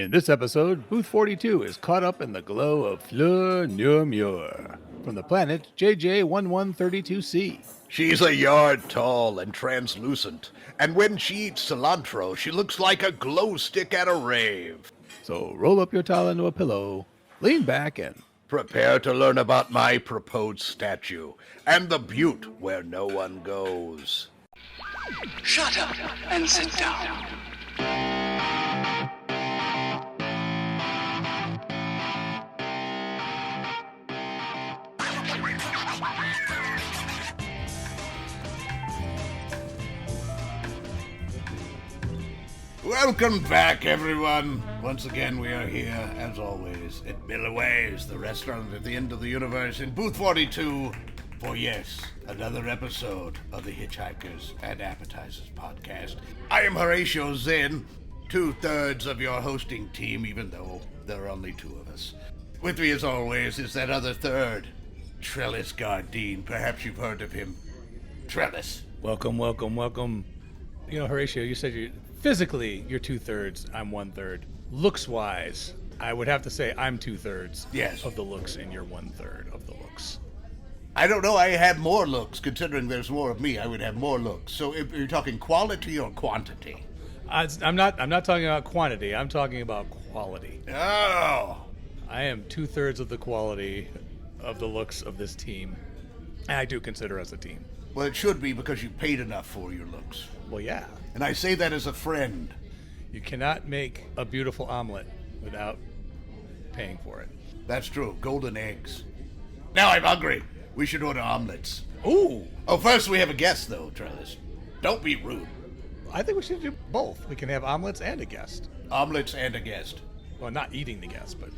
In this episode, Booth 42 is caught up in the glow of Fleur Neur Meur from the planet JJ1132C. She's a yard tall and translucent, and when she eats cilantro, she looks like a glow stick at a rave. So roll up your towel into a pillow, lean back, and Prepare to learn about my proposed statue and the butte where no one goes. Shut up and sit down. Welcome back, everyone. Once again, we are here, as always, at Millyways, the restaurant at the end of the universe, in Booth 42, for yes, another episode of the Hitchhikers and Appetizers podcast. I am Horatio Zinn, 2/3 of your hosting team, even though there are only two of us. With me, as always, is that other third, Trellis Gardeen. Perhaps you've heard of him. Trellis. welcome. You know, Horatio, you said physically you're 2/3, I'm 1/3. Looks-wise, I would have to say I'm 2/3 Yes. of the looks and you're 1/3 of the looks. I don't know, I have more looks, considering there's more of me, I would have more looks. So if you're talking quality or quantity? I'm not talking about quantity, I'm talking about quality. Oh! I am 2/3 of the quality of the looks of this team. And I do consider us a team. Well, it should be because you paid enough for your looks. Well, yeah. And I say that as a friend. You cannot make a beautiful omelet without paying for it. That's true, golden eggs. Now I'm hungry. We should order omelets. Ooh! Oh, first we have a guest, though, Trellis. Don't be rude. I think we should do both. We can have omelets and a guest. Omelets and a guest. Well, not eating the guest, but...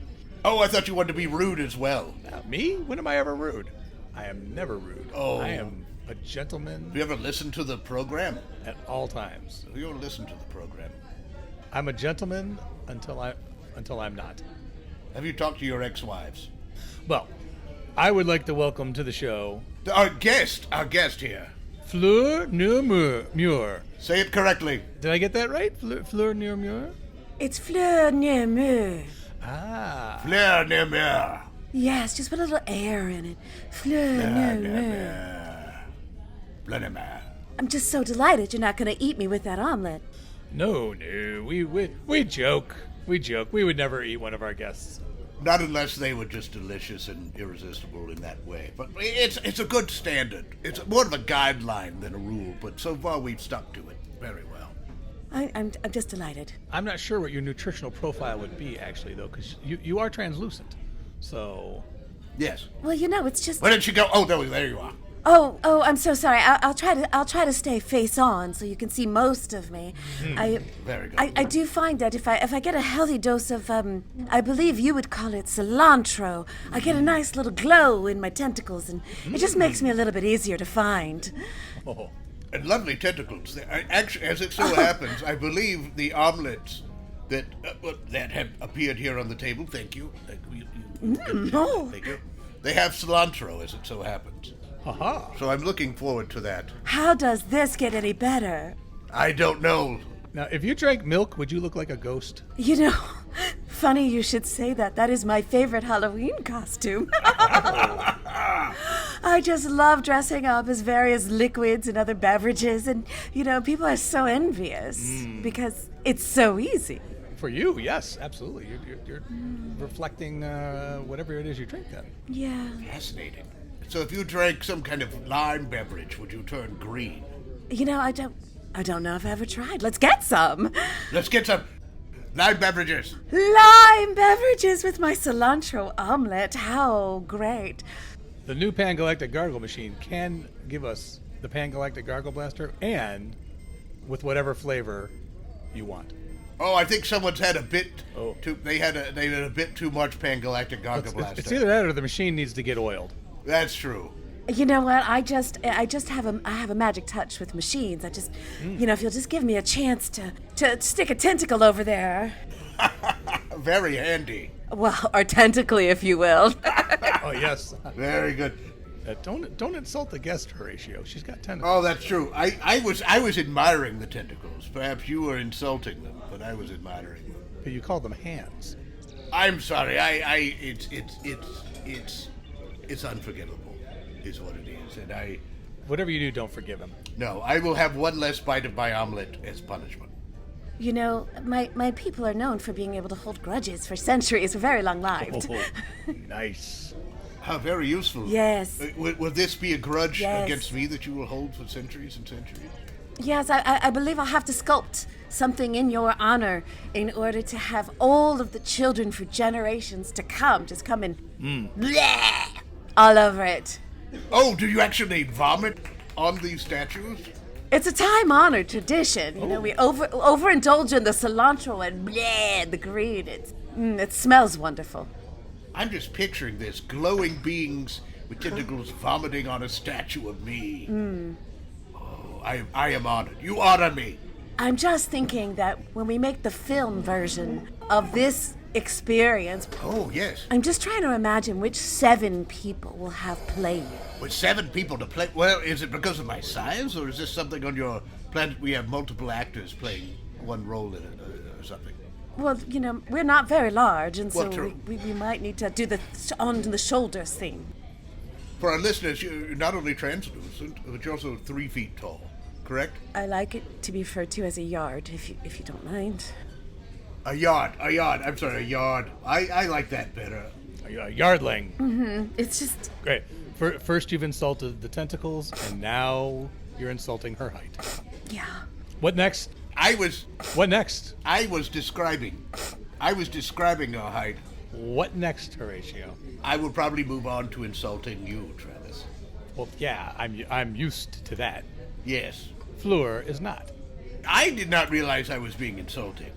Oh, I thought you wanted to be rude as well. Me? When am I ever rude? I am never rude. Oh. I am a gentleman Have you ever listened to the program? at all times. You don't listen to the program. I'm a gentleman until I'm not. Have you talked to your ex-wives? Well, I would like to welcome to the show Our guest here. Fleur Neur Meur. Say it correctly. Did I get that right? Fleur Neur Meur? It's Fleur Neur Meur. Ah. Fleur Neur Meur. Yes, just put a little air in it. Fleur Neur Meur. Fleur Neur Meur. I'm just so delighted you're not going to eat me with that omelet. No. We joke. We joke. We would never eat one of our guests. Not unless they were just delicious and irresistible in that way. But it's a good standard. It's more of a guideline than a rule, but so far we've stuck to it very well. I'm just delighted. I'm not sure what your nutritional profile would be, actually, though, because you are translucent. So... Yes. Well, you know, it's just... Where did she go? Oh, there you are. Oh, I'm so sorry. I'll try to stay face on so you can see most of me. Very good. I do find that if I get a healthy dose of I believe you would call it cilantro, I get a nice little glow in my tentacles, and it just makes me a little bit easier to find. Oh. And lovely tentacles. Actually, as it so happens, I believe the omelets that have appeared here on the table, thank you. Oh. Thank you. They have cilantro, as it so happens. Aha. So I'm looking forward to that. How does this get any better? I don't know. Now, if you drank milk, would you look like a ghost? You know, funny you should say that. That is my favorite Halloween costume. I just love dressing up as various liquids and other beverages, and, you know, people are so envious because it's so easy. For you, yes, absolutely. You're reflecting whatever it is you drink then. Yeah. Fascinating. So if you drank some kind of lime beverage, would you turn green? You know, I don't know if I ever tried. Let's get some. Let's get some lime beverages. Lime beverages with my cilantro omelet. How great. The new Pan-Galactic Gargle machine can give us the Pan-Galactic Gargle Blaster and with whatever flavor you want. Oh, I think someone's had a bit Oh. too. They had a bit too much Pan-Galactic Gargle Blaster. It's either that or the machine needs to get oiled. That's true. You know what? I have a magic touch with machines. You know, if you'll just give me a chance to stick a tentacle over there. Very handy. Well, or tentacly, if you will. Oh, yes. Very good. Don't insult the guest, Horatio. She's got tentacles. Oh, that's true. I was admiring the tentacles. Perhaps you were insulting them, but I was admiring them. But you called them hands. I'm sorry. It's unforgivable, is what it is, and I. Whatever you do, don't forgive him. No, I will have one less bite of my omelet as punishment. You know, my people are known for being able to hold grudges for centuries. We're very long-lived. Oh, nice. How very useful. Yes. Will this be a grudge Yes. against me that you will hold for centuries and centuries? Yes, I believe I'll have to sculpt something in your honor in order to have all of the children for generations to come just come and bleh, all over it. Oh, do you actually vomit on these statues? It's a time-honored tradition. You know, we overindulge in the cilantro and bleh, the green. It smells wonderful. I'm just picturing this, glowing beings with tentacles vomiting on a statue of me. Oh, I am honored. You honor me. I'm just thinking that when we make the film version of this experience, Oh, yes. I'm just trying to imagine which 7 people will have played. With 7 people to play. Well, is it because of my size, or is this something on your planet we have multiple actors playing one role in it, or something? Well, you know, we're not very large, and Well, so true. we might need to do the on the shoulders thing. For our listeners, you're not only translucent, but you're also 3 feet tall, correct? I like it to be referred to as a yard, if you don't mind. A yard. I'm sorry, a yard. I like that better. A yardling. It's just Great. First you've insulted the tentacles, and now you're insulting her height. yeah. What next? What next? I was describing her height. What next, Horatio? I will probably move on to insulting you, Trellis. Well, yeah, I'm used to that. Yes. Fleur is not. I did not realize I was being insulted.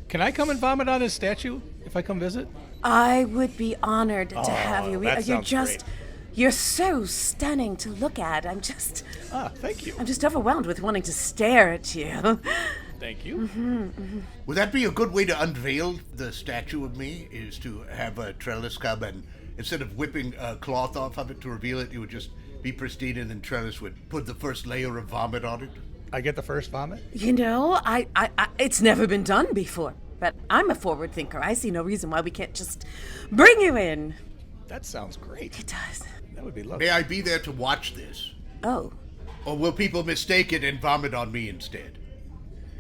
Can I come and vomit on his statue if I come visit? I would be honored to have you. that sounds great. You're so stunning to look at. I'm just Thank you. overwhelmed with wanting to stare at you. Thank you. Would that be a good way to unveil the statue of me? Is to have a Trellis come and instead of whipping a cloth off of it to reveal it, it would just be pristine, and then Trellis would put the first layer of vomit on it? I get the first vomit? You know, I it's never been done before. But I'm a forward thinker. I see no reason why we can't just bring you in. That sounds great. It does. That would be lovely. May I be there to watch this? Oh. Or will people mistake it and vomit on me instead?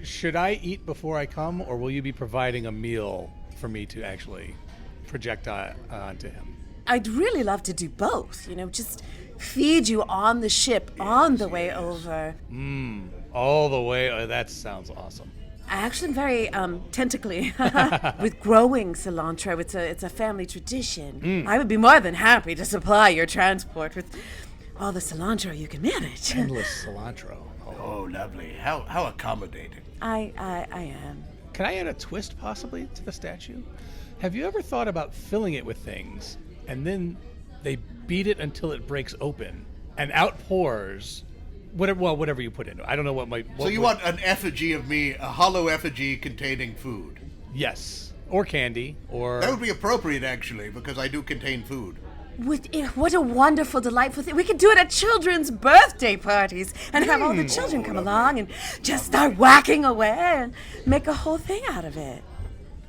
Should I eat before I come, or will you be providing a meal for me to actually project onto him? I'd really love to do both. You know, just feed you on the ship on the way over. All the way? That sounds awesome. I actually am very tentacly with growing cilantro. It's a family tradition. I would be more than happy to supply your transport with all the cilantro you can manage. Endless cilantro. Oh, lovely. How accommodating. I am. Can I add a twist possibly to the statue? Have you ever thought about filling it with things, and then they beat it until it breaks open, and out pours whatever you put into it. I don't know what might... So you want an effigy of me, a hollow effigy containing food? Yes. Or candy, or... That would be appropriate, actually, because I do contain food. What a wonderful, delightful thing. We could do it at children's birthday parties and have all the children come along and just start whacking away and make a whole thing out of it.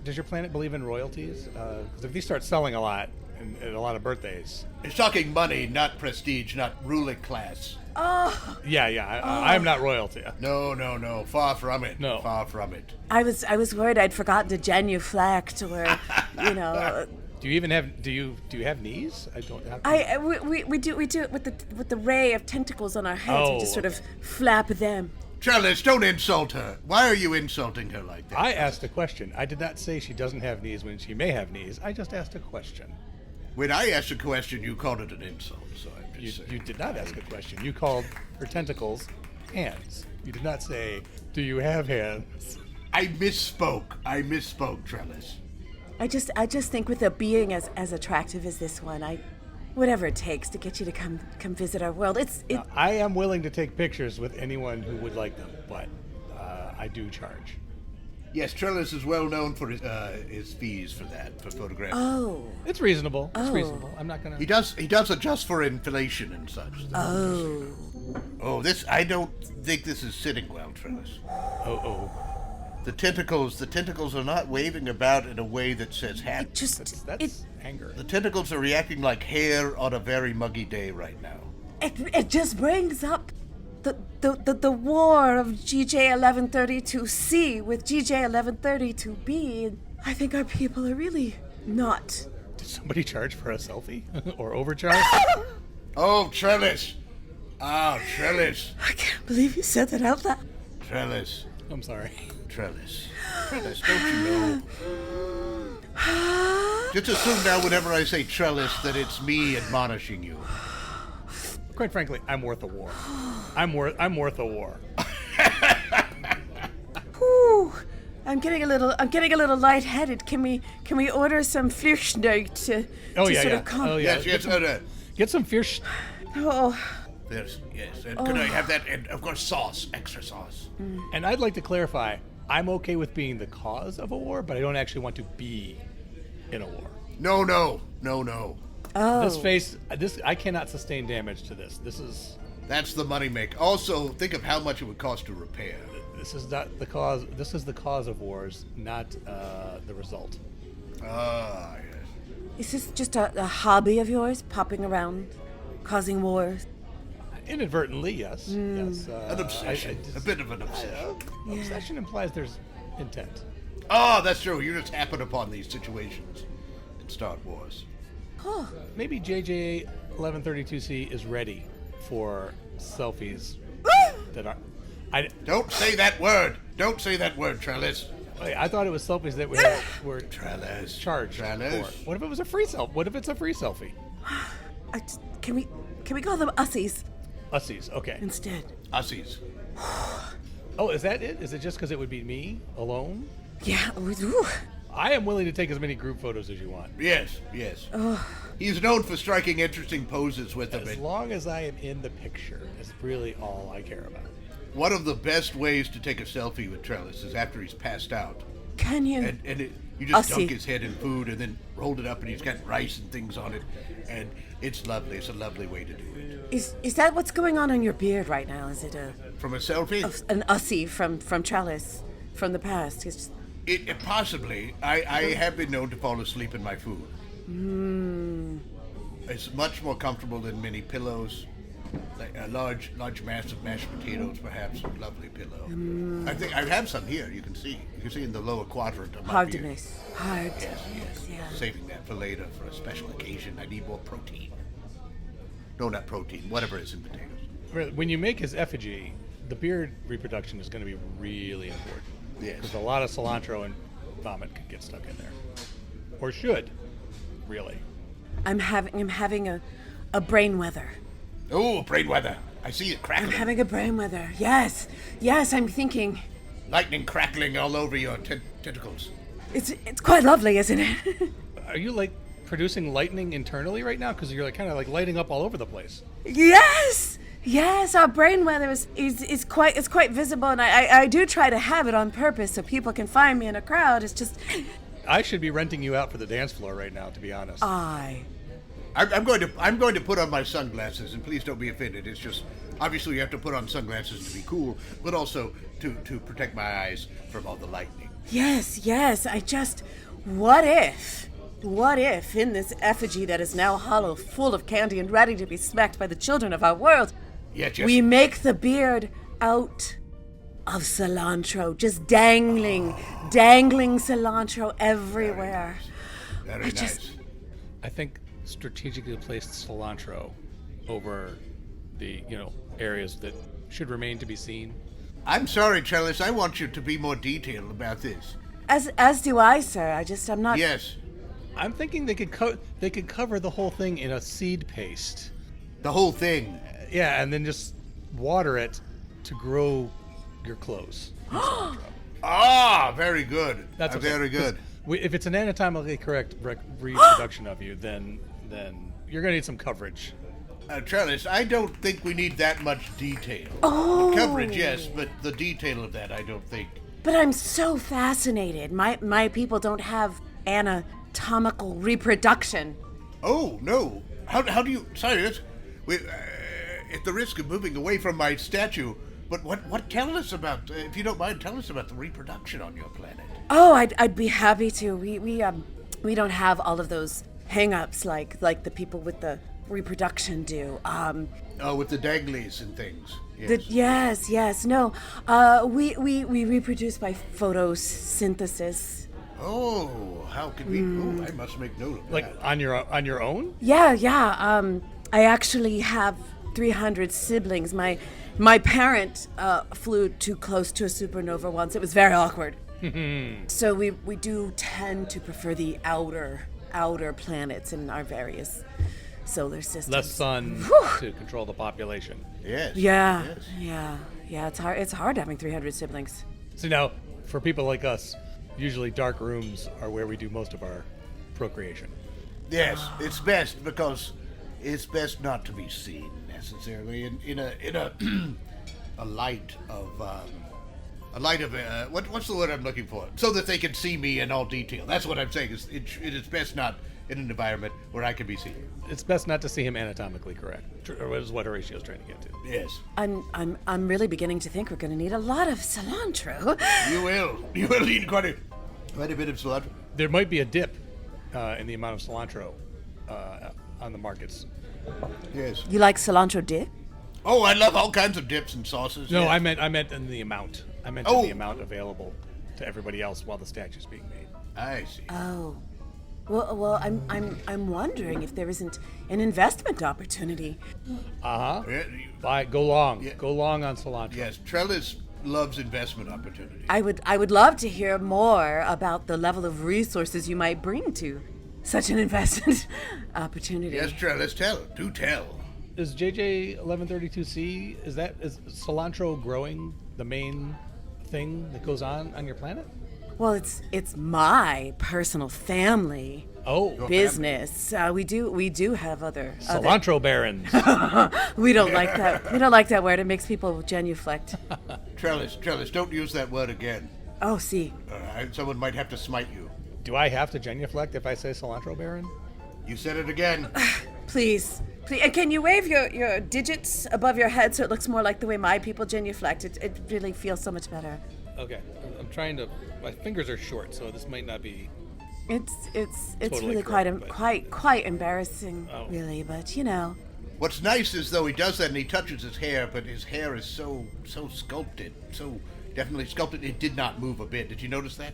Does your planet believe in royalties? Because if these start selling a lot, and a lot of birthdays... It's talking money, not prestige, not ruling class. Oh, Yeah, I'm not royalty. No, far from it. No. Far from it. I was worried I'd forgotten to genuflect or, you know. Do you have knees? I don't have. We do it with the ray of tentacles on our heads. We just sort of flap them. Trellis, don't insult her. Why are you insulting her like that? I asked a question. I did not say she doesn't have knees when she may have knees. I just asked a question. When I asked a question, you called it an insult, so I'm just saying. You did not ask a question. You called her tentacles hands. You did not say, do you have hands? I misspoke, Trellis. I just think with a being as attractive as this one, whatever it takes to get you to come visit our world. I am willing to take pictures with anyone who would like them, but I do charge. Yes, Trellis is well known for his fees for that, for photographs. Oh. It's reasonable. It's reasonable. I'm not gonna. He does adjust for inflation and such. Oh. Oh, I don't think this is sitting well, Trellis. Oh. The tentacles are not waving about in a way that says happy. That's anger. The tentacles are reacting like hair on a very muggy day right now. It just brings up the war of GJ 1132C with GJ 1132B. I think our people are really not. Did somebody charge for a selfie or overcharge? Oh, Trellis. Oh, Trellis. I can't believe you said that out loud. Trellis. I'm sorry. Trellis, don't you know? Just assume now whenever I say Trellis that it's me admonishing you. Quite frankly, I'm worth a war. I'm worth a war. Whew. I'm getting a little lightheaded. Can we order some Fleur Neur to sort of calm? Oh yeah. Yes. Get some fish. Oh. Yes. And could I have that? And of course, sauce, extra sauce. And I'd like to clarify, I'm okay with being the cause of a war, but I don't actually want to be in a war. No. This I cannot sustain damage to this. That's the moneymaker. Also, think of how much it would cost to repair. This is not the cause. This is the cause of wars, not the result. Yes. Is this just a hobby of yours, popping around, causing wars? Inadvertently, yes. Yes. An obsession. A bit of an obsession. Obsession implies there's intent. Oh, that's true. You just happen upon these situations and start wars. Oh. Maybe JJ 1132C is ready for selfies that are. Don't say that word. Don't say that word, Trellis. I thought it was selfies that were Trellis. charged Trellis. for. What if it was a free selfie? What if it's a free selfie? Can we call them ussies Ussies, okay. instead? Ussies. Oh, is that it? Is it just because it would be me alone? Yeah. Ooh. I am willing to take as many group photos as you want. Yes. He's known for striking interesting poses with them. As long as I am in the picture is really all I care about. One of the best ways to take a selfie with Trellis is after he's passed out. Can you? And you just Ussie. dunk his head in food and then rolled it up and he's got rice and things on it. And it's lovely. It's a lovely way to do it. Is that what's going on your beard right now? Is it From a selfie? an ussie from Trellis from the past? It's just, It possibly. I have been known to fall asleep in my food. It's much more comfortable than many pillows. Like a large mass of mashed potatoes, perhaps a lovely pillow. I think I have some here. You can see in the lower quadrant of my hard to beard. miss. Hard. Yes. Yeah. Saving that for later for a special occasion. I need more protein. No, not protein. Whatever is in potatoes. When you make his effigy, the beard reproduction is going to be really important. Yes. Because a lot of cilantro and vomit could get stuck in there. Or should, really. I'm having a brain weather. Oh, brain weather. I see it I'm crackling. having a brain weather. Yes, I'm thinking. Lightning crackling all over your tentacles. It's quite lovely, isn't it? Are you like producing lightning internally right now? Because you're like kind of like lighting up all over the place. Yes, our brain weather is quite visible, and I do try to have it on purpose so people can find me in a crowd. It's just I should be renting you out for the dance floor right now, to be honest. I'm going to put on my sunglasses, and please don't be offended. It's just obviously you have to put on sunglasses to be cool, but also to protect my eyes from all the lightning. Yes. I just what if in this effigy that is now hollow, full of candy and ready to be smacked by the children of our world, Yes. we make the beard out of cilantro, just dangling cilantro everywhere. Very nice. I think strategically placed cilantro over the areas that should remain to be seen. I'm sorry, Trellis. I want you to be more detailed about this. As do I, sir. I'm not. Yes. I'm thinking they could cover the whole thing in a seed paste. The whole thing. Yeah, and then just water it to grow your clothes. Ah, very good. That's okay. Very good. If it's an anatomically correct reproduction of you, then you're gonna need some coverage. Trellis, I don't think we need that much detail. Oh. The coverage, yes, but the detail of that, I don't think But I'm so fascinated. My people don't have anatomical reproduction. Oh, no. How do you... Sorry, at the risk of moving away from my statue, but what tell us about, if you don't mind, tell us about the reproduction on your planet. Oh, I'd be happy to. We don't have all of those hang-ups like the people with the reproduction do. With the danglies and things. Yes. Yes. No. We reproduce by photosynthesis. Oh, how could we... Oh, I must make note of that. Like on your own? Yeah. I actually have 300 siblings. My parent flew too close to a supernova once. It was very awkward. So we do tend to prefer the outer planets in our various solar systems. Less sun to control the population. Yes. Yeah. Yes. Yeah. It's hard having 300 siblings. So now, for people like us, usually dark rooms are where we do most of our procreation. Yes, it's best because it's best not to be seen necessarily in a a light of what's the word I'm looking for? So that they can see me in all detail. That's what I'm saying. It is best not in an environment where I can be seen. It's best not to see him anatomically correct, is what Horatio's trying to get to. Yes. I'm really beginning to think we're going to need a lot of cilantro. You will need quite a bit of cilantro. There might be a dip in the amount of cilantro on the markets. Yes. You like cilantro dip? Oh, I love all kinds of dips and sauces. No, yes. I meant in the amount. I meant in the amount available to everybody else while the statue's being made. I see. Oh. Well, I'm wondering if there isn't an investment opportunity. Go long on cilantro. Yes, Trellis loves investment opportunities. I would love to hear more about the level of resources you might bring to such an investment opportunity. Yes, Trellis, do tell. Is JJ 1132C, is cilantro growing the main thing that goes on your planet? Well, it's my personal family business. We do have other cilantro barons. We don't like that. We don't like that word. It makes people genuflect. Trellis, don't use that word again. Oh, see. Someone might have to smite you. Do I have to genuflect if I say cilantro baron? You said it again. Please. And can you wave your digits above your head so it looks more like the way my people genuflect? It really feels so much better. Okay, I'm trying to. My fingers are short, so this might not be. It's totally really correct, quite embarrassing, really. But What's nice is though he does that and he touches his hair, but his hair is so sculpted, so definitely sculpted. It did not move a bit. Did you notice that?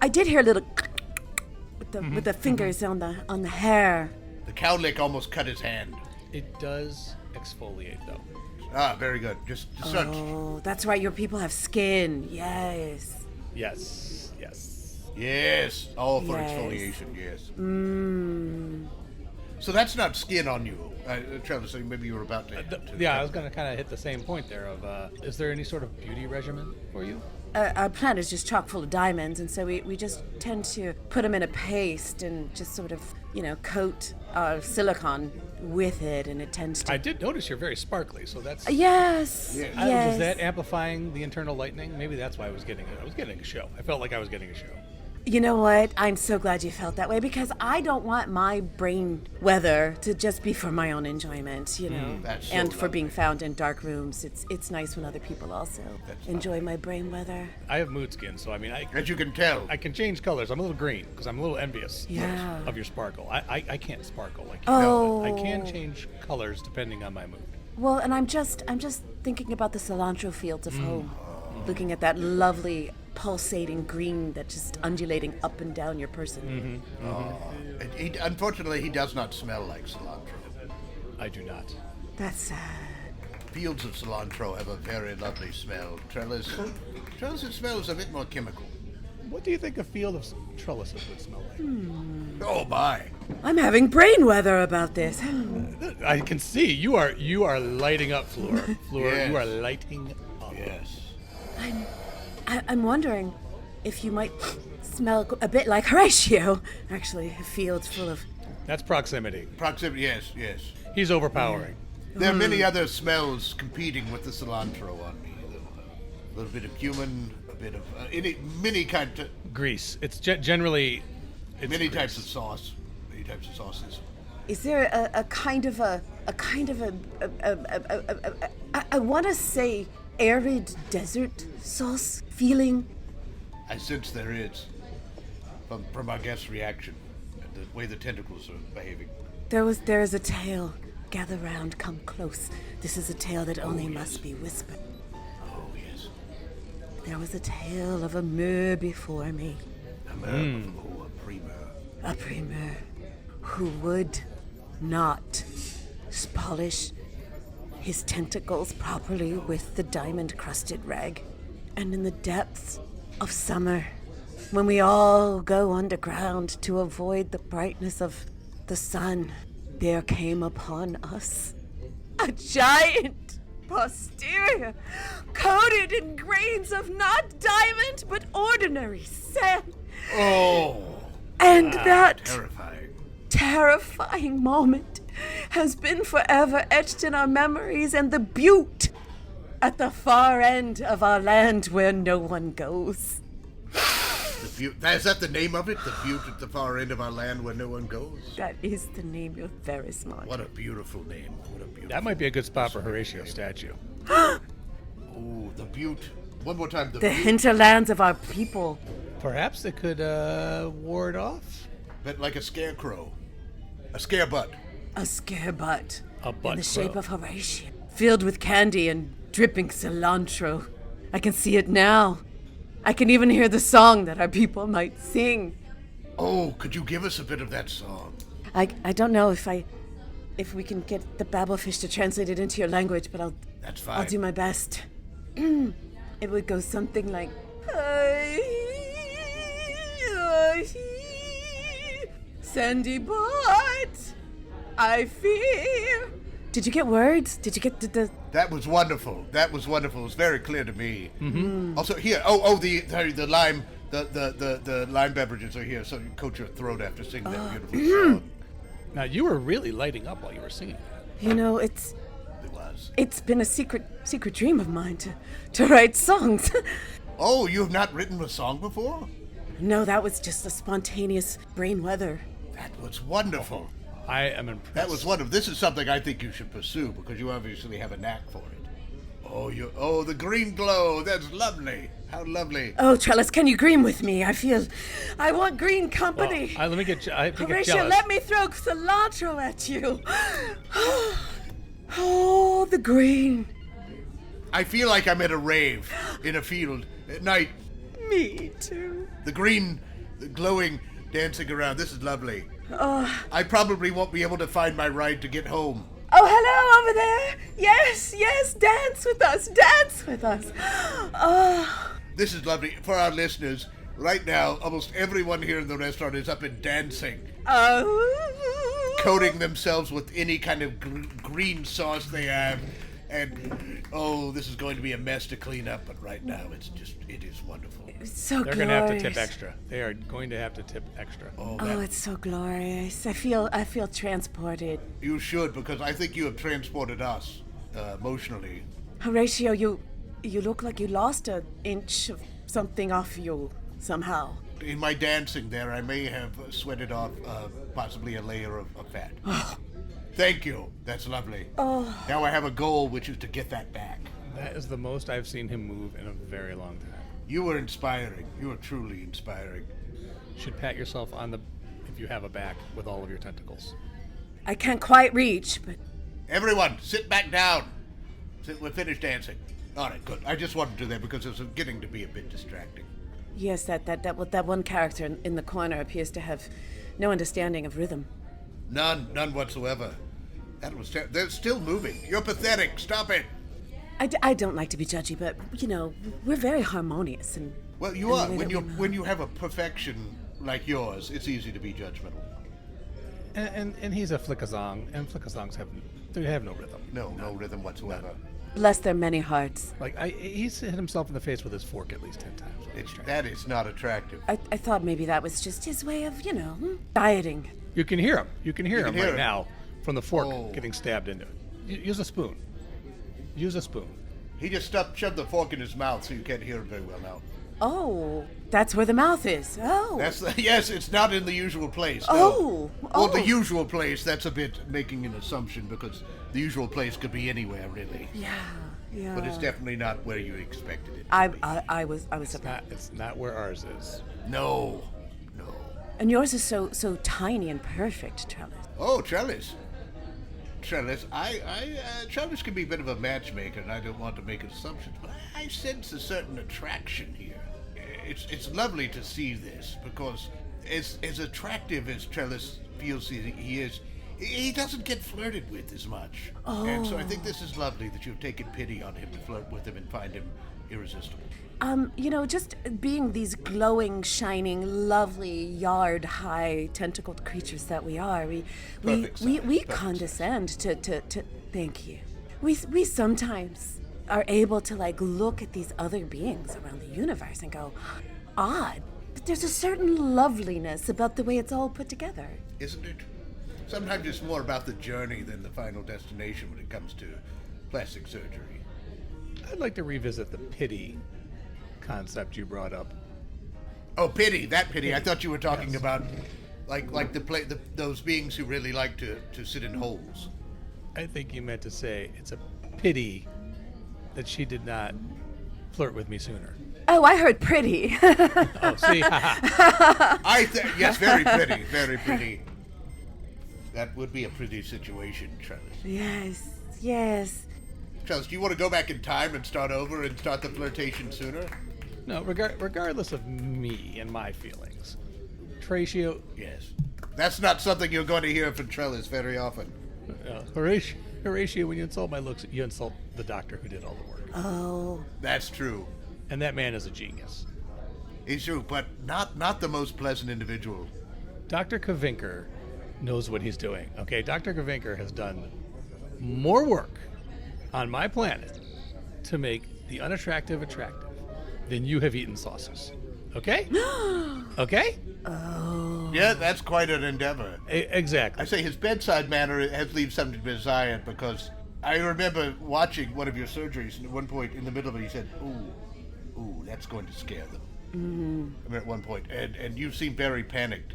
I did hear a little with the fingers on the hair. The cowlick almost cut his hand. It does exfoliate, though. Ah, very good. Just such. Oh, that's right. Your people have skin. Yes. Yes, all for Yes. exfoliation. Yes. So that's not skin on you, Trellis. Maybe you were about to. I was going to kind of hit the same point there. Is there any sort of beauty regimen for you? Our plant is just chock full of diamonds, and so we just tend to put them in a paste and just sort of, coat silicone with it, and it tends to... I did notice you're very sparkly, so that's... Yes. Was that amplifying the internal lightning? Maybe that's why I was getting a show. I felt like I was getting a show. You know what? I'm so glad you felt that way, because I don't want my brain weather to just be for my own enjoyment, That's so and for lovely. being found in dark rooms. It's nice when other people also enjoy my brain weather. I have mood skin, so As you can tell. I can change colors. I'm a little green because I'm a little envious Yeah. of your sparkle. I can't sparkle like you. Oh. I can change colors depending on my mood. Well, and I'm just thinking about the cilantro fields of home, looking at that lovely pulsating green that's just undulating up and down your person. Unfortunately, he does not smell like cilantro. I do not. That's sad. Fields of cilantro have a very lovely smell. Trellis, it smells a bit more chemical. What do you think a field of trellises would smell like? Oh my! I'm having brain weather about this. I can see you are lighting up, Fleur. Fleur, Yes. you are lighting up. Yes. I'm wondering if you might smell a bit like Horatio. Actually, a field full of... That's proximity. Proximity. Yes. He's overpowering. There are many other smells competing with the cilantro on me. A little bit of cumin, bit of many kinds of Grease. It's generally many grease. types of sauce, many types of sauces. Is there a kind of a I want to say arid desert sauce feeling? I sense there is from our guest's reaction and the way the tentacles are behaving. There is a tale. Gather round, come close. This is a tale that only must be whispered. Oh yes, There was a tale of a meur before me. a premier. A premier who would not polish his tentacles properly with the diamond-crusted rag. And in the depths of summer, when we all go underground to avoid the brightness of the sun, there came upon us a giant posterior coated in grains of not diamond but ordinary sand. Oh, And that terrifying. moment has been forever etched in our memories, and the butte at the far end of our land where no one goes. The butte. Is that the name of it? The butte at the far end of our land where no one goes? That is the name. You're very smart. What a beautiful name. What a beautiful That might be a good spot for Horatio's statue. Oh, the butte. One more time. The Butte. hinterlands of our people. Perhaps it could ward off But like a scarecrow. A scarebutt. A scarebutt. a butt In the shape crow. of Horatio. Filled with candy and dripping cilantro. I can see it now. I can even hear the song that our people might sing. Oh, could you give us a bit of that song? I don't know if we can get the babblefish to translate it into your language, but That's fine. I'll do my best. It would go something like Sandy butt, I fear. Did you get words? Did you get the That was wonderful. That was wonderful. It was very clear to me. Mm-hmm. Also, here. The lime. The lime beverages are here, so you coat your throat after singing that beautiful song. Now, you were really lighting up while you were singing that. You know, It was. it's been a secret dream of mine to write songs. Oh, you have not written a song before? No, that was just a spontaneous brain weather. That was wonderful. I am impressed. That was wonderful. This is something I think you should pursue because you obviously have a knack for it. Oh, the green glow. That's lovely. How lovely. Oh, Trellis, can you green with me? I want green Well, company. let me get. I have to get Horatio, jealous. let me throw cilantro at you. Oh, the green. I feel like I'm at a rave in a field at night. Me too. The green, the glowing, dancing around. This is lovely. I probably won't be able to find my ride to get home. Oh, hello over there. Yes, dance with us. Oh, This is lovely. For our listeners, right now, almost everyone here in the restaurant is up and dancing, coating themselves with any kind of green sauce they have. And, this is going to be a mess to clean up, but right now it is wonderful. it's so They're glorious. going to have to tip extra. They are going to have to tip extra. Oh, it's so glorious. I feel transported. You should, because I think you have transported us, emotionally. Horatio, you look like you lost an inch of something off you somehow. In my dancing there, I may have sweated off possibly a layer of fat. Thank you. That's lovely. Now I have a goal, which is to get that back. That is the most I've seen him move in a very long time. You were inspiring. You were truly inspiring. You should pat yourself on the, if you have a back, with all of your tentacles. I can't quite reach, but Everyone, sit back down. We're finished dancing. All right, good. I just wanted to do that because it's getting to be a bit distracting. yes, that one character in the corner appears to have no understanding of rhythm. None whatsoever. They're still moving. You're pathetic. Stop it. I don't like to be judgy, but we're very harmonious and. Well, you are. the way that we When you have a perfection like yours, it's easy to be judgmental. And he's a flickazong, and flickazongs have no rhythm. No rhythm whatsoever. Bless their many hearts. Like he's hit himself in the face with his fork at least 10 times. That is not attractive. I thought maybe that was just his way of, dieting. You can hear him. You can hear him hear right him. now from the fork Oh. getting stabbed into it. Use a spoon. Use a spoon. He just shoved the fork in his mouth, so you can't hear him very well now. Oh, that's where the mouth is. Oh. Yes, it's not in the usual place. Oh. No. Oh. Well, the usual place, that's a bit making an assumption because the usual place could be anywhere, really. Yeah. But it's definitely not where you expected it to be. I was surprised. It's not where ours is. No. And yours is so tiny and perfect, Trellis. Oh, Trellis. Trellis, Trellis can be a bit of a matchmaker, and I don't want to make assumptions, but I sense a certain attraction here. It's lovely to see this, because as attractive as Trellis feels he is, he doesn't get flirted with as much. Oh. And so I think this is lovely that you've taken pity on him to flirt with him and find him irresistible. Just being these glowing, shining, lovely, yard-high, tentacled creatures that we are, we Perfect condescend to thank you. We sometimes are able to look at these other beings around the universe and go, odd, but there's a certain loveliness about the way it's all put together. Isn't it? Sometimes it's more about the journey than the final destination when it comes to plastic surgery. I'd like to revisit the pity concept you brought up. Oh, pity! That pity! I thought you were talking about, like those beings who really like to sit in holes. I think you meant to say it's a pity that she did not flirt with me sooner. Oh, I heard pretty. Oh, see, Yes, very pretty, very pretty. That would be a pretty situation, Trellis. Yes. Trellis, do you want to go back in time and start over and start the flirtation sooner? no, regardless of me and my feelings, Horatio, Yes. That's not something you're going to hear from Trellis very often. Horatio, when you insult my looks, you insult the doctor who did all the work. Oh. That's true. And that man is a genius. He's true, but not the most pleasant individual. Dr. Kavinker knows what he's doing. Okay, Dr. Kavinker has done more work on my planet to make the unattractive attractive than you have eaten sauces. Okay? Okay? Yeah, that's quite an endeavor. Exactly. I say his bedside manner has leaves something to be desired, because I remember watching one of your surgeries, and at one point in the middle of it, he said, ooh, that's going to scare them. Mm-hmm. I mean, at one point, and you seemed very panicked.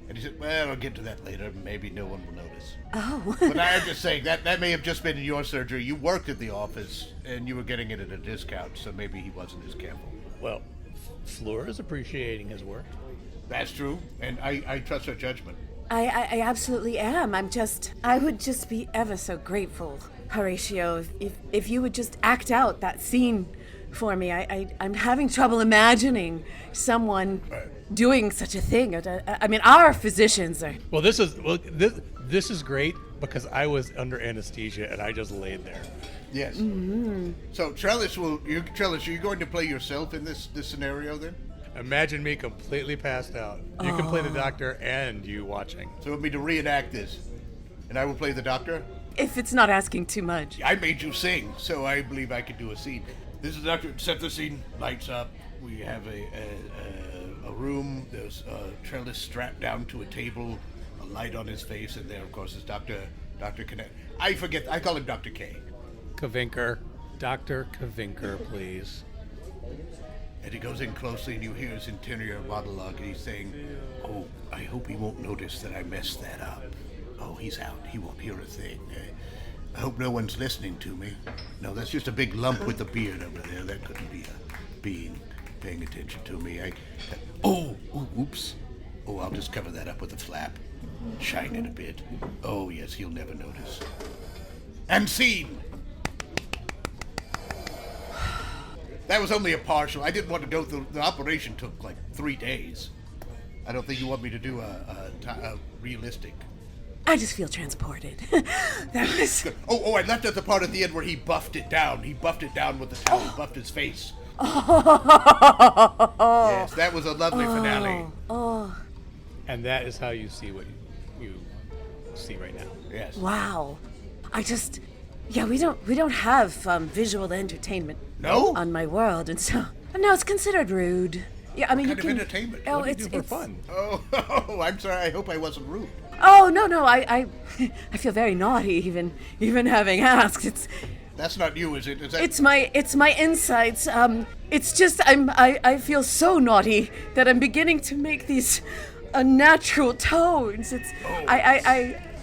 And he said, well, I'll get to that later. Maybe no one will notice. Oh. But I'm just saying, that may have just been in your surgery. You worked at the office, and you were getting it at a discount, so maybe he wasn't as careful. Well, Fleur is appreciating his work. That's true, and I trust her judgment. I absolutely am. I would just be ever so grateful, Horatio, if you would just act out that scene for me. I'm having trouble imagining someone doing such a thing. I mean, our physicians are... Well, this is great because I was under anesthesia and I just laid there. Yes. Mm-hmm. So, Trellis, are you going to play yourself in this scenario then? Imagine me completely passed out. You can play the doctor and you watching. So, you want me to reenact this, and I will play the doctor? If it's not asking too much. I made you sing, so I believe I could do a scene. This is the doctor. Set the scene. Lights up. We have a room. There's Trellis strapped down to a table, a light on his face, and there, of course, is Dr. Connect. I forget. I call him Dr. K. Kavinker. Dr. Kavinker, please. And he goes in closely, and you hear his interior monologue, and he's saying, oh, I hope he won't notice that I messed that up. Oh, he's out. He won't hear a thing. I hope no one's listening to me. No, that's just a big lump with a beard over there. That couldn't be a being paying attention to me. Oops. Oh, I'll just cover that up with a flap. Shine it a bit. Oh, yes, he'll never notice. And scene! That was only a partial. I didn't want to go through. The operation took like 3 days. I don't think you want me to do a realistic. I just feel transported. That was... Oh, I left out the part at the end where he buffed it down. He buffed it down with the towel. He buffed his face. Yes, that was a lovely finale. And that is how you see what you see right now. Yes. Wow. We don't have visual entertainment No? on my world, and so no, it's considered rude. Yeah, I mean, What you kind can. of entertainment? Oh, What do you it's do for fun? Oh, I'm sorry. I hope I wasn't rude. Oh no, I feel very naughty even having asked. That's not you, is it? Is that... It's my insides. It's just I feel so naughty that I'm beginning to make these unnatural tones. It's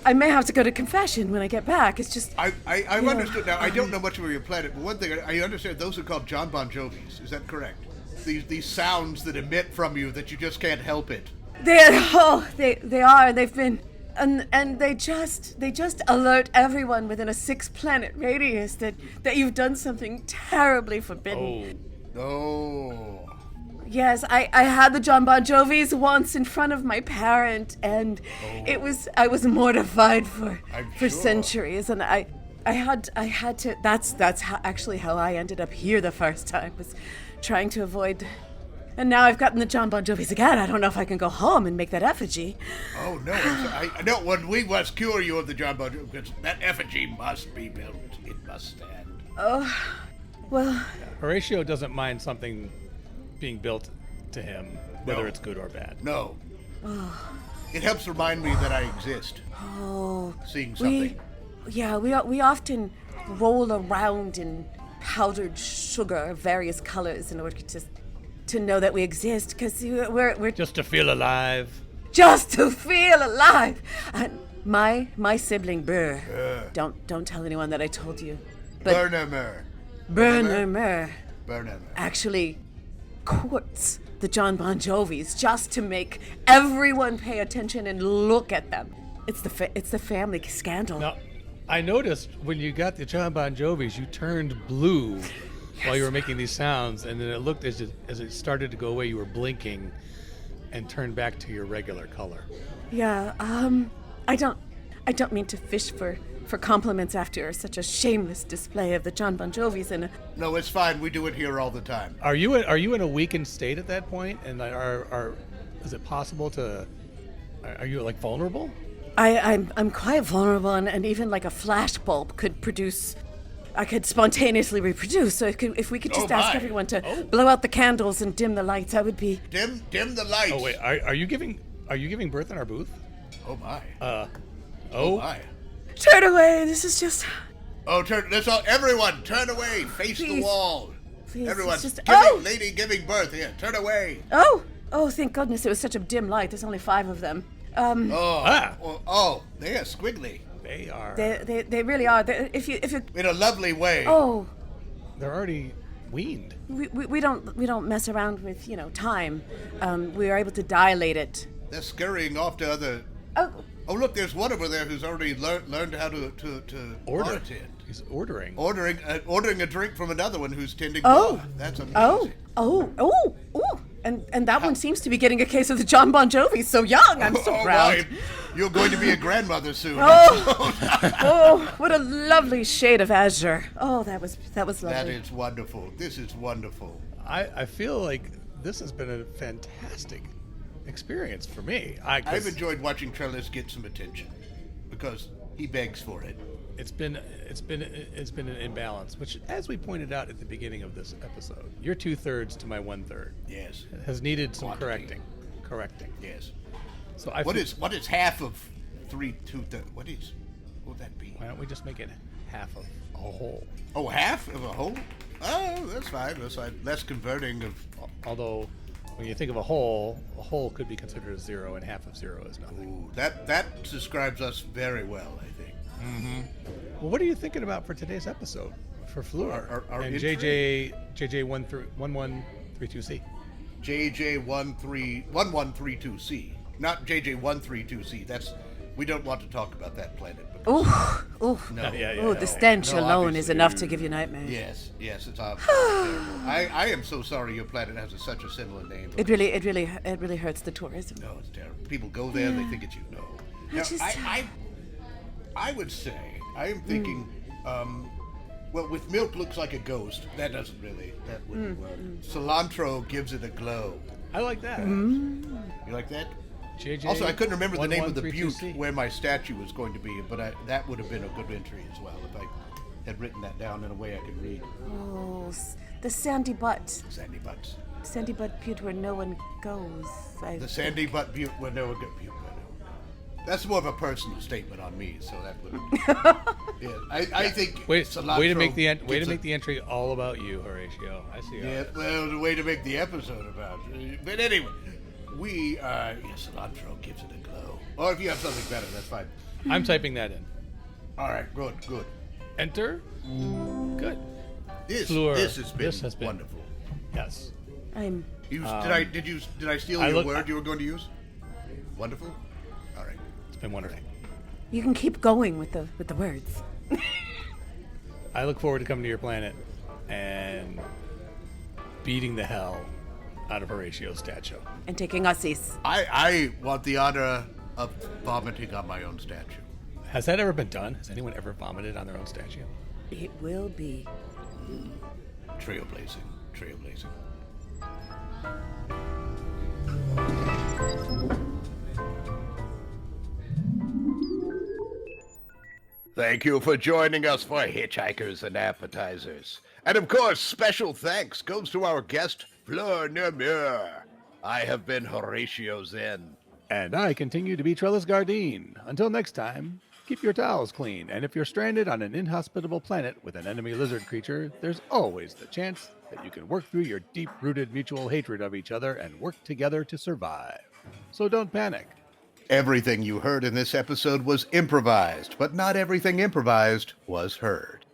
I may have to go to confession when I get back. It's just I've understood now. I don't know much about your planet, but one thing I understand, those are called John Bon Jovis. Is that correct? These sounds that emit from you that you just can't help it. They are. They've been. And they just alert everyone within a 6-planet radius that you've done something terribly forbidden. Oh. Yes, I had the John Bon Jovis once in front of my parent, and I was mortified for centuries, and I had to. That's actually how I ended up here the first time, was trying to avoid. And now I've gotten the John Bon Jovis again. I don't know if I can go home and make that effigy. Oh no! I know when we must cure you of the John Bon Jovi, because that effigy must be built. It must stand. Oh, well. Horatio doesn't mind something being built to him, whether it's good or bad. No. It helps remind me that I exist. Oh. Seeing something. We often roll around in powdered sugar of various colors in order to know that we exist, because we're just to feel alive. Just to feel alive. And my sibling Burr. Don't tell anyone that I told you. But Fleur Neur Meur. Fleur Neur Meur. Fleur Neur Meur. Actually courts the John Bon Jovis just to make everyone pay attention and look at them. It's the family scandal. Now, I noticed when you got the John Bon Jovis, you turned blue while you were making these sounds, and then it looked as it started to go away, you were blinking and turned back to your regular color. Yeah, I don't mean to fish for compliments after such a shameless display of the John Bon Jovis in a... No, it's fine. We do it here all the time. Are you in a weakened state at that point? And is it possible to... Are you like vulnerable? I'm quite vulnerable, and even like a flash bulb could produce... I could spontaneously reproduce. So if we could just ask everyone to blow out the candles and dim the lights, I would be... Dim the lights. Oh wait, are you giving birth in our booth? Oh my. Oh my. Turn away. This is just... Oh, that's all. Everyone, turn away. Face Please. the wall. Please, Everyone, it's just... lady giving birth here. Turn away. Oh, thank goodness it was such a dim light. There's only 5 of them. They are squiggly. They are. They really are. If you in a lovely way. Oh, they're already weaned. We don't mess around with time. We are able to dilate it. They're scurrying off to other. Oh look, there's one over there who's already learned how to order. bartend. He's ordering a drink from another one who's tending Oh. bar. That's amazing. Oh. And that one seems to be getting a case of the John Bon Jovi. So young, I'm so proud. My. You're going to be a grandmother soon. What a lovely shade of azure. Oh, that was lovely. That is wonderful. This is wonderful. I feel like this has been a fantastic experience for me. I've enjoyed watching Trellis get some attention because he begs for it. It's been an imbalance, which, as we pointed out at the beginning of this episode, you're 2/3 to my 1/3. Yes. It has needed some Quantity. correcting. Yes. So what is half of 3 2/3? What would that be? Why don't we just make it half of a whole? Oh, half of a whole? Oh, that's fine. That's fine. Less converting of. Although, when you think of a whole could be considered a 0, and half of 0 is nothing. Ooh, that describes us very well, I think. Mm-hmm. Well, what are you thinking about for today's episode for Fleur and intro? JJ1132C? JJ1132C, not JJ132C. We don't want to talk about that planet. Ooh. No. Oh, the stench alone obviously. is enough to give you nightmares. Yes, it's obviously terrible. I am so sorry your planet has such a similar name. It really hurts the tourism. No, it's terrible. People go there and they think it's you. No. Now, I would say, I am thinking, well, with milk looks like a ghost. That wouldn't work. Cilantro gives it a glow. I like that. You like that? JJ Also, I couldn't remember the name of the butte 1132C. where my statue was going to be, but that would have been a good entry as well if I had written that down in a way I could read. Oh, the sandy butt. Sandy Butts. Sandy butt butte where no one goes. The Sandy Butt Butte where no one goes. That's more of a personal statement on me, so that would. Yeah, I think. Way to make the gets make the entry all about you, Horatio. I see. Yeah, well, the way to make the episode about it. But anyway, cilantro gives it a glow. Or if you have something better, that's fine. I'm typing that in. All right, good. Enter. Good. This has been wonderful. Yes. Did I steal your word you were going to use? Wonderful. All right. It's been wonderful. You can keep going with the words. I look forward to coming to your planet and beating the hell out of Horatio's statue. And taking Aussies. I want the honor of vomiting on my own statue. Has that ever been done? Has anyone ever vomited on their own statue? It will be. Trailblazing. Thank you for joining us for Hitchhikers and Appetizers. And of course, special thanks goes to our guest, Fleur Neur Meur. I have been Horatio Zinn. And I continue to be Trellis Gardeen. Until next time, keep your towels clean. And if you're stranded on an inhospitable planet with an enemy lizard creature, there's always the chance that you can work through your deep-rooted mutual hatred of each other and work together to survive. So don't panic. Everything you heard in this episode was improvised, but not everything improvised was heard.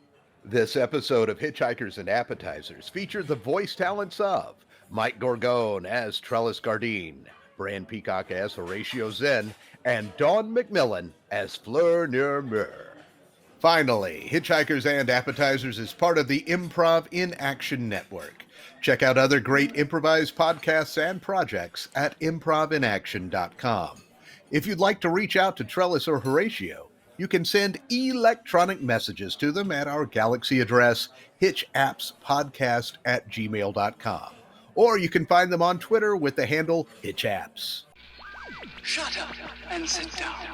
This episode of Hitchhikers and Appetizers featured the voice talents of Mike Gorgone as Trellis Gardeen, Bran Peacock as Horatio Zinn, and Dawn McMillian as Fleur Neur Meur. Finally, Hitchhikers and Appetizers is part of the Improv in Action Network. Check out other great improvised podcasts and projects at improvinaction.com. If you'd like to reach out to Trellis or Horatio, you can send electronic messages to them at our Galaxy address, hitchappspodcast@gmail.com. Or you can find them on Twitter with the handle hitchapps. Shut up and sit down.